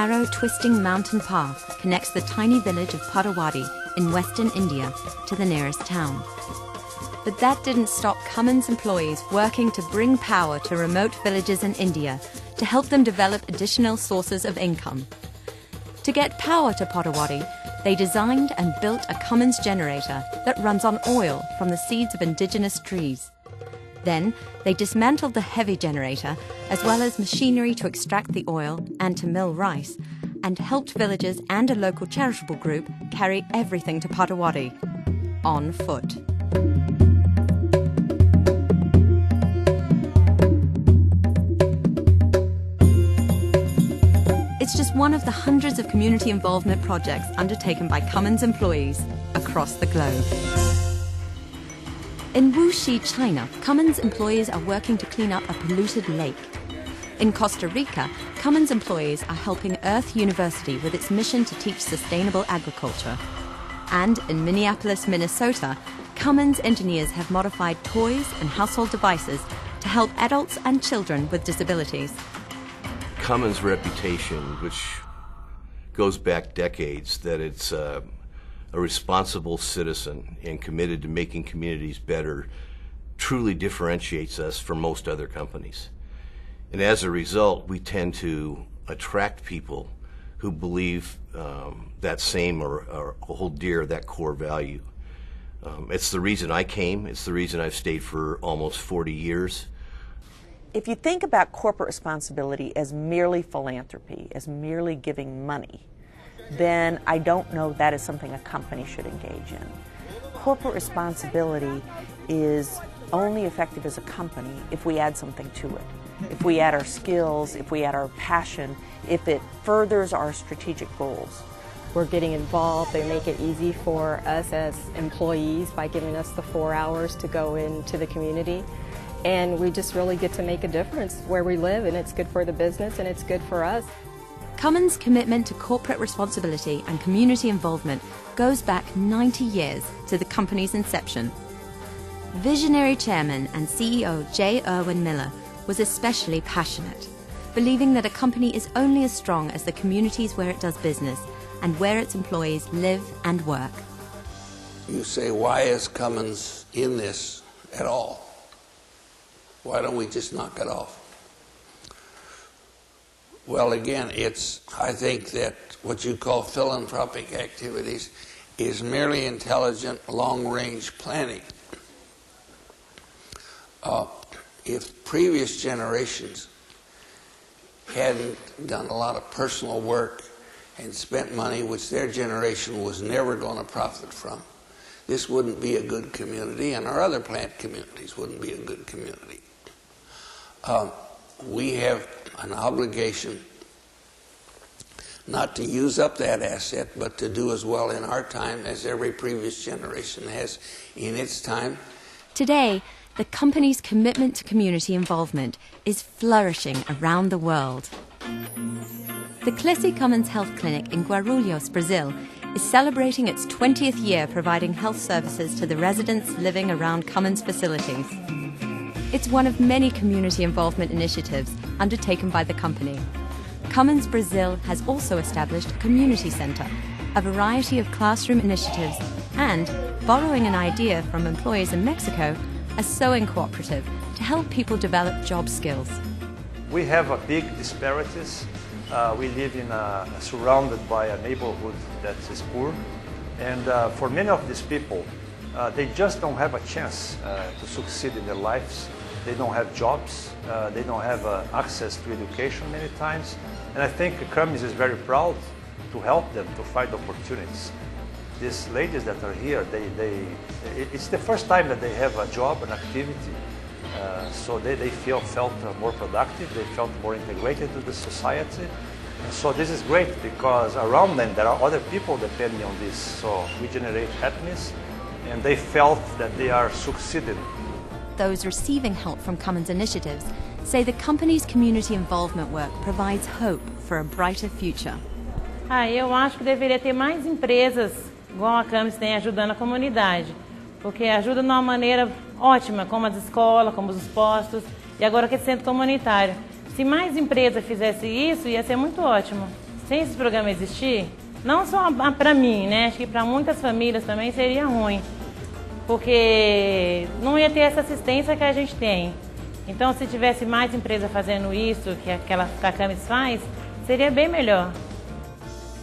narrow, twisting mountain path connects the tiny village of Potawatomi in western India to the nearest town. But that didn't stop Cummins employees working to bring power to remote villages in India to help them develop additional sources of income. To get power to Potawatomi, they designed and built a Cummins generator that runs on oil from the seeds of indigenous trees. Then, they dismantled the heavy generator, as well as machinery to extract the oil and to mill rice, and helped villagers and a local charitable group carry everything to Potawatomi on foot. It's just one of the hundreds of community involvement projects undertaken by Cummins employees across the globe. In Wuxi, China, Cummins employees are working to clean up a polluted lake. In Costa Rica, Cummins employees are helping Earth University with its mission to teach sustainable agriculture. And in Minneapolis, Minnesota, Cummins engineers have modified toys and household devices to help adults and children with disabilities. Cummins' reputation, which goes back decades, that it's a responsible citizen and committed to making communities better, truly differentiates us from most other companies. And as a result, we tend to attract people who believe that same or hold dear that core value. It's the reason I came. It's the reason I've stayed for almost 40 years. If you think about corporate responsibility as merely philanthropy, as merely giving money, then I don't know that is something a company should engage in. Corporate responsibility is only effective as a company if we add something to it. If we add our skills, if we add our passion, if it furthers our strategic goals. We're getting involved. They make it easy for us as employees by giving us the 4 hours to go into the community. And we just really get to make a difference where we live, and it's good for the business and it's good for us. Cummins' commitment to corporate responsibility and community involvement goes back 90 years to the company's inception. Visionary chairman and CEO J. Irwin Miller was especially passionate, believing that a company is only as strong as the communities where it does business and where its employees live and work. You say, why is Cummins in this at all? Why don't we just knock it off? Well, again, I think that what you call philanthropic activities is merely intelligent, long-range planning. If previous generations hadn't done a lot of personal work and spent money which their generation was never going to profit from, this wouldn't be a good community, and our other plant communities wouldn't be a good community. We have an obligation not to use up that asset, but to do as well in our time as every previous generation has in its time. Today, the company's commitment to community involvement is flourishing around the world. The Cleci Cummins Health Clinic in Guarulhos, Brazil, is celebrating its 20th year providing health services to the residents living around Cummins facilities. It's one of many community involvement initiatives undertaken by the company. Cummins Brazil has also established a community center, a variety of classroom initiatives, and, borrowing an idea from employees in Mexico, a sewing cooperative to help people develop job skills. We have a big disparities. We live surrounded by a neighborhood that is poor, and for many of these people, they just don't have a chance to succeed in their lives. They don't have jobs, they don't have access to education many times, and I think Cummins is very proud to help them to find opportunities. These ladies that are here, it's the first time that they have a job, an activity, so they felt more productive, they felt more integrated to the society. And so this is great because around them there are other people depending on this, so we generate happiness, and they felt that they are succeeding. Those receiving help from Cummins initiatives say the company's community involvement work provides hope for a brighter future. Eu acho que deveria ter mais empresas igual a Cummins tem ajudando a comunidade, porque ajuda de uma maneira ótima, como as escolas, como os postos e agora aquele centro comunitário. Se mais empresas fizessem isso, ia ser muito ótimo. sem esse programa existir, não só para mim, né? Acho que para muitas famílias também seria ruim, porque não ia ter essa assistência que a gente tem. Então, se tivesse mais empresa fazendo isso que a Cummins faz, seria bem melhor.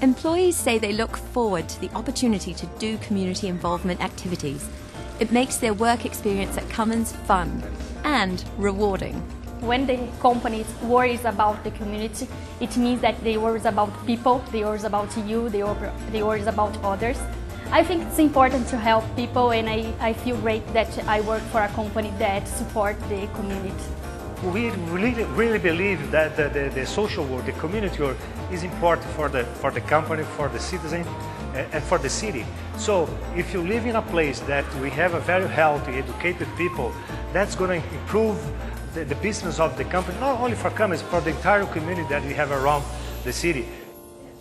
Employees say they look forward to the opportunity to do community involvement activities. It makes their work experience at Cummins fun and rewarding. When the company worries about the community, it means that they worry about people, they worry about you, they worry about others. I think it's important to help people, and I feel great that I work for a company that supports the community. We really believe that the social work, the community work, is important for the company, for the citizen, and for the city. So if you live in a place that we have a very healthy, educated people, that's going to improve the business of the company, not only for Cummins, for the entire community that we have around the city.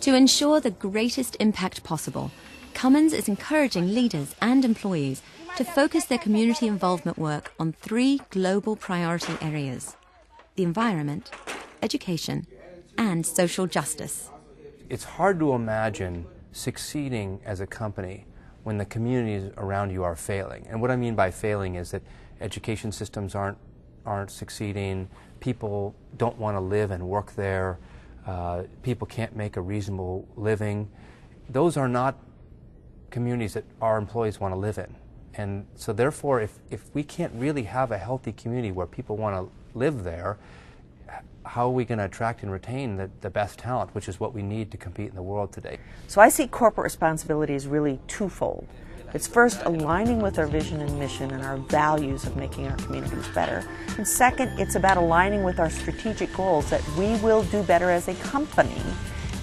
To ensure the greatest impact possible, Cummins is encouraging leaders and employees to focus their community involvement work on 3 global priority areas: the environment, education, and social justice. It's hard to imagine succeeding as a company when the communities around you are failing. And what I mean by failing is that education systems aren't succeeding, people don't want to live and work there, people can't make a reasonable living. Those are not communities that our employees want to live in. And so therefore, if we can't really have a healthy community where people want to live there, how are we going to attract and retain the best talent, which is what we need to compete in the world today? So I see corporate responsibility as really twofold. It's first aligning with our vision and mission and our values of making our communities better. And second, it's about aligning with our strategic goals that we will do better as a company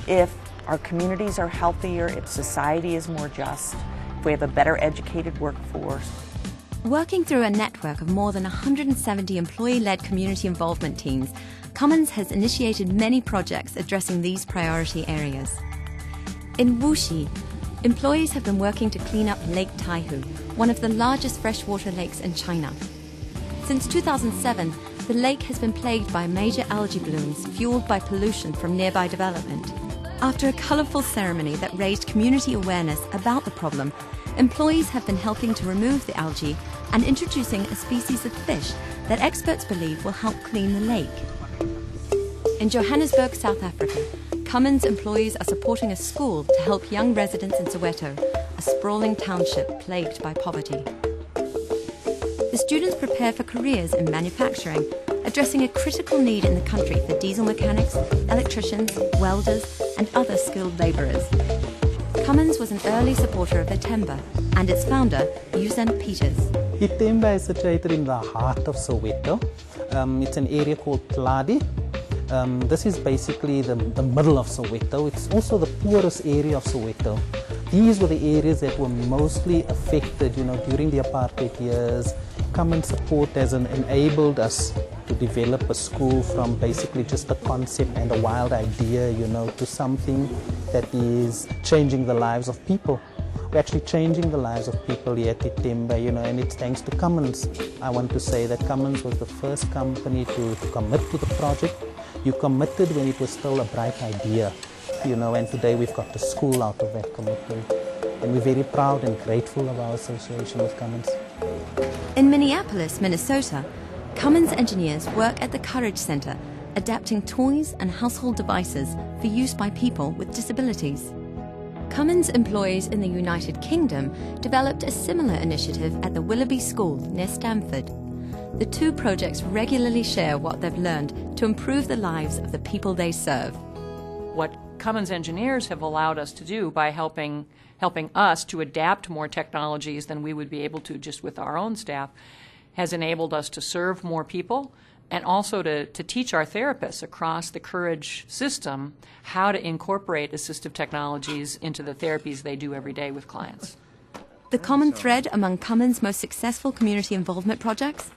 if our communities are healthier, if society is more just, if we have a better educated workforce. Working through a network of more than 170 employee-led community involvement teams, Cummins has initiated many projects addressing these priority areas. In Wuxi, employees have been working to clean up Lake Taihu, one of the largest freshwater lakes in China. Since 2007, the lake has been plagued by major algae blooms fueled by pollution from nearby development. After a colourful ceremony that raised community awareness about the problem, employees have been helping to remove the algae and introducing a species of fish that experts believe will help clean the lake. In Johannesburg, South Africa, Cummins employees are supporting a school to help young residents in Soweto, a sprawling township plagued by poverty. The students prepare for careers in manufacturing, addressing a critical need in the country for diesel mechanics, electricians, welders, and other skilled labourers. Cummins was an early supporter of Itemba and its founder, Usen Peters. Itemba is situated in the heart of Soweto. It's an area called Tladi. This is basically the middle of Soweto. It's also the poorest area of Soweto. These were the areas that were mostly affected, during the apartheid years. Cummins support has enabled us to develop a school from basically just a concept and a wild idea, to something that is changing the lives of people. We're actually changing the lives of people here at Itemba, and it's thanks to Cummins. I want to say that Cummins was the first company to commit to the project. You committed when it was still a bright idea, and today we've got the school out of that commitment. And we're very proud and grateful of our association with Cummins. In Minneapolis, Minnesota, Cummins engineers work at the Courage Center, adapting toys and household devices for use by people with disabilities. Cummins employees in the United Kingdom developed a similar initiative at the Willoughby School near Stamford. The 2 projects regularly share what they've learned to improve the lives of the people they serve. What Cummins engineers have allowed us to do by helping us to adapt more technologies than we would be able to just with our own staff has enabled us to serve more people and also to teach our therapists across the Courage system how to incorporate assistive technologies into the therapies they do every day with clients. The common thread among Cummins' most successful community involvement projects?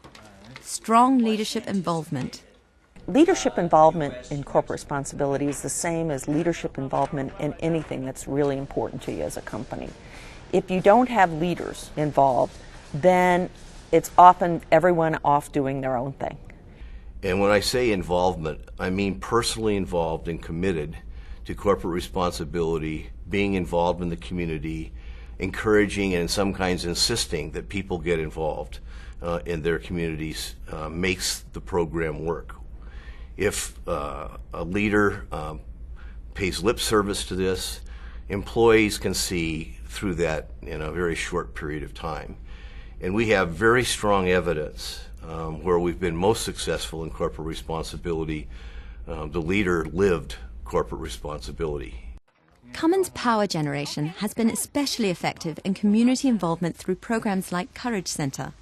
Strong leadership involvement. Leadership involvement in corporate responsibility is the same as leadership involvement in anything that's really important to you as a company. If you don't have leaders involved, then it's often everyone off doing their own thing. And when I say involvement, I mean personally involved and committed to corporate responsibility, being involved in the community, encouraging and in some kinds insisting that people get involved in their communities makes the program work. If a leader pays lip service to this, employees can see through that in a very short period of time. And we have very strong evidence where we've been most successful in corporate responsibility. The leader lived corporate responsibility. Cummins Power Generation has been especially effective in community involvement through programs like Courage Center.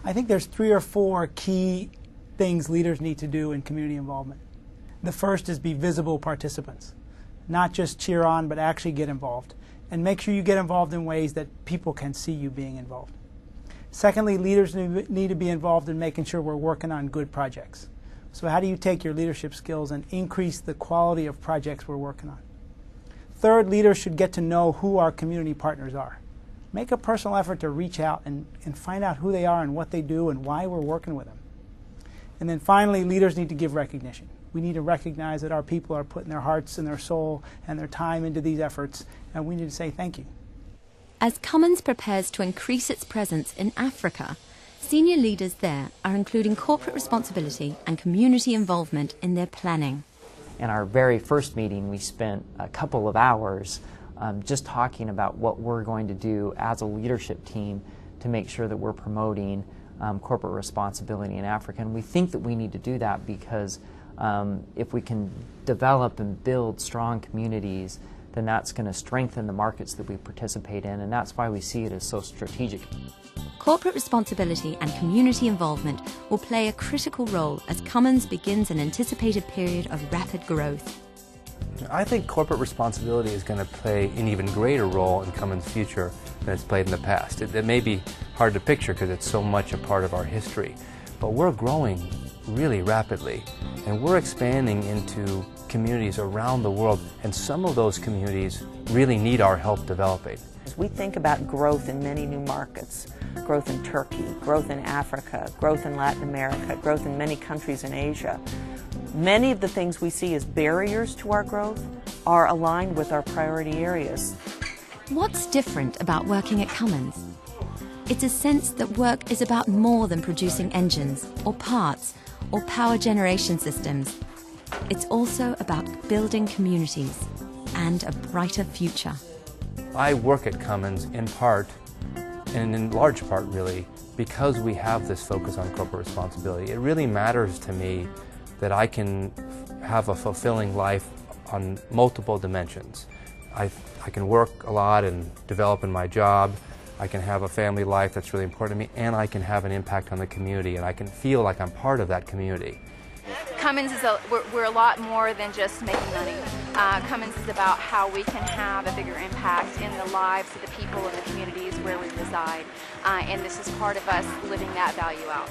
I think there's 3 or 4 key things leaders need to do in community involvement. The first is be visible participants. Not just cheer on, but actually get involved. And make sure you get involved in ways that people can see you being involved. Secondly, leaders need to be involved in making sure we're working on good projects. So how do you take your leadership skills and increase the quality of projects we're working on? Third, leaders should get to know who our community partners are. Make a personal effort to reach out and find out who they are and what they do and why we're working with them. And then finally, leaders need to give recognition. We need to recognize that our people are putting their hearts and their soul and their time into these efforts, and we need to say thank you. As Cummins prepares to increase its presence in Africa, senior leaders there are including corporate responsibility and community involvement in their planning. In our very first meeting, we spent a couple of hours just talking about what we're going to do as a leadership team to make sure that we're promoting corporate responsibility in Africa. And we think that we need to do that because if we can develop and build strong communities, then that's going to strengthen the markets that we participate in, and that's why we see it as so strategic. Corporate responsibility and community involvement will play a critical role as Cummins begins an anticipated period of rapid growth. I think corporate responsibility is going to play an even greater role in Cummins' future than it's played in the past. It may be hard to picture because it's so much a part of our history, but we're growing really rapidly, and we're expanding into communities around the world, and some of those communities really need our help developing. As we think about growth in many new markets, growth in Turkey, growth in Africa, growth in Latin America, growth in many countries in Asia, many of the things we see as barriers to our growth are aligned with our priority areas. What's different about working at Cummins? It's a sense that work is about more than producing engines or parts or power generation systems. It's also about building communities and a brighter future. I work at Cummins in part, and in large part really, because we have this focus on corporate responsibility. It really matters to me that I can have a fulfilling life on multiple dimensions. I can work a lot and develop in my job. I can have a family life that's really important to me, and I can have an impact on the community, and I can feel like I'm part of that community. Cummins is we're a lot more than just making money. Cummins is about how we can have a bigger impact in the lives of the people in the communities where we reside, and this is part of us living that value out.